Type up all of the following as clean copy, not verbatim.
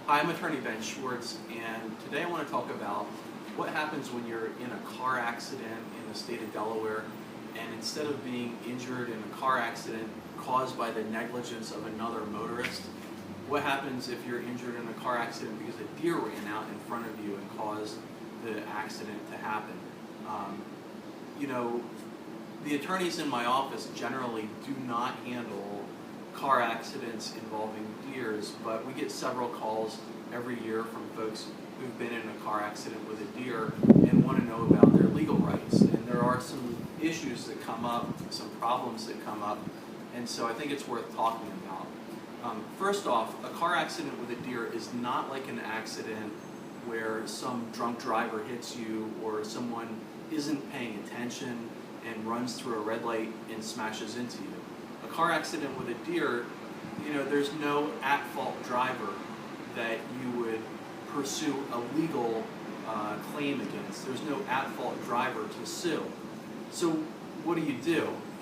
Hi, I'm attorney Ben Schwartz, and today I want to talk about what happens when you're in a car accident in the state of Delaware, and instead of being injured in a car accident caused by the negligence of another motorist, what happens if you're injured in a car accident because a deer ran out in front of you and caused the accident to happen? The attorneys in my office generally do not handle car accidents involving deers, but we get several calls every year from folks who've been in a car accident with a deer and want to know about their legal rights. And there are some issues that come up, some problems that come up, and so I think it's worth talking about. First off, a car accident with a deer is not like an accident where some drunk driver hits you or someone isn't paying attention and runs through a red light and smashes into you. A car accident with a deer, there's no at-fault driver that you would pursue a legal claim against. There's no at-fault driver to sue. So what do?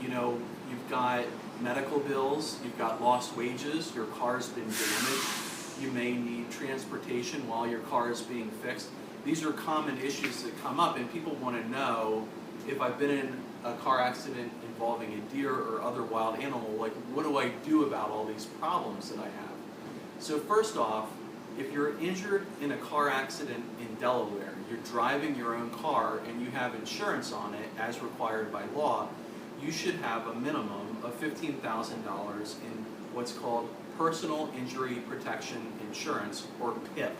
You've got medical bills, you've got lost wages, your car's been damaged, you may need transportation while your car is being fixed. These are common issues that come up, and people want to know, if I've been in a car accident involving a deer or other wild animal, what do I do about all these problems that I have? So first off, if you're injured in a car accident in Delaware, you're driving your own car and you have insurance on it as required by law, you should have a minimum of $15,000 in what's called Personal Injury Protection Insurance, or PIP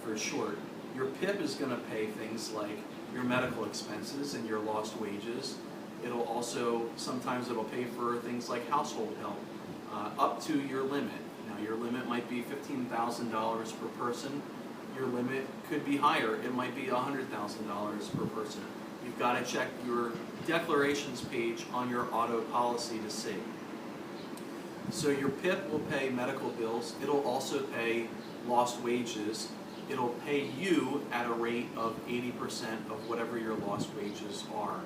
for short. Your PIP is going to pay things like your medical expenses and your lost wages. Sometimes it'll pay for things like household help, up to your limit. Now, your limit might be $15,000 per person. Your limit could be higher. It might be $100,000 per person. You've got to check your declarations page on your auto policy to see. So your PIP will pay medical bills. It'll also pay lost wages. It'll pay you at a rate of 80% of whatever your lost wages are.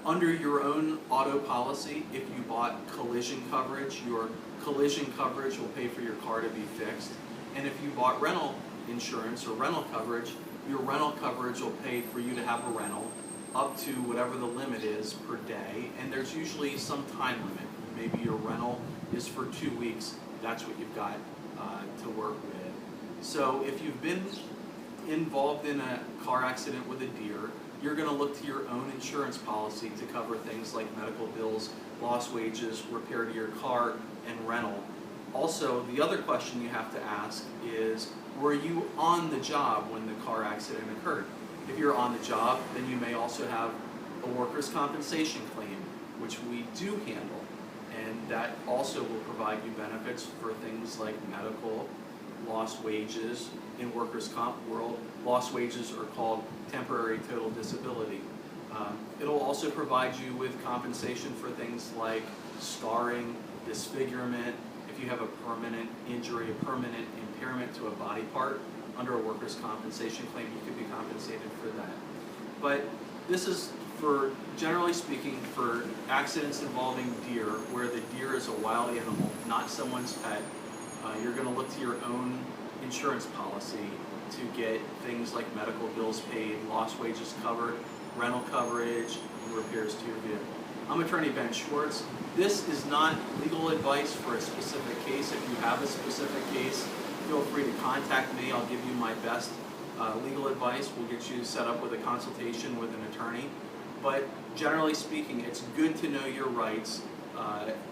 Under your own auto policy, if you bought collision coverage, your collision coverage will pay for your car to be fixed. And if you bought rental insurance or rental coverage, your rental coverage will pay for you to have a rental up to whatever the limit is per day. And there's usually some time limit. Maybe your rental is for 2 weeks. That's what you've got to work with. So if you've been involved in a car accident with a deer, you're going to look to your own insurance policy to cover things like medical bills, lost wages, repair to your car, and rental. Also, the other question you have to ask is, were you on the job when the car accident occurred? If you're on the job, then you may also have a workers' compensation claim, which we do handle, and that also will provide you benefits for things like medical, lost wages. In workers' comp world, lost wages are called temporary total disability. It'll also provide you with compensation for things like scarring, disfigurement. If you have a permanent injury, a permanent impairment to a body part under a workers' compensation claim, you could be compensated for that. But this is, generally speaking, for accidents involving deer, where the deer is a wild animal, not someone's pet. You're going to look to your own insurance policy to get things like medical bills paid, lost wages covered, rental coverage, and repairs to your vehicle. I'm attorney Ben Schwartz. This is not legal advice for a specific case. If you have a specific case, feel free to contact me. I'll give you my best legal advice. We'll get you set up with a consultation with an attorney. But generally speaking, it's good to know your rights.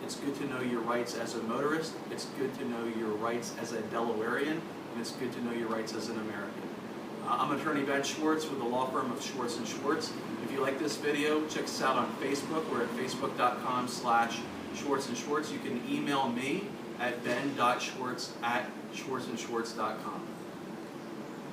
It's good to know your rights as a motorist, it's good to know your rights as a Delawarean, and it's good to know your rights as an American. I'm attorney Ben Schwartz with the law firm of Schwartz & Schwartz. If you like this video, check us out on Facebook. We're at facebook.com/Schwartz & Schwartz. You can email me at ben.schwartz@schwartzandschwartz.com.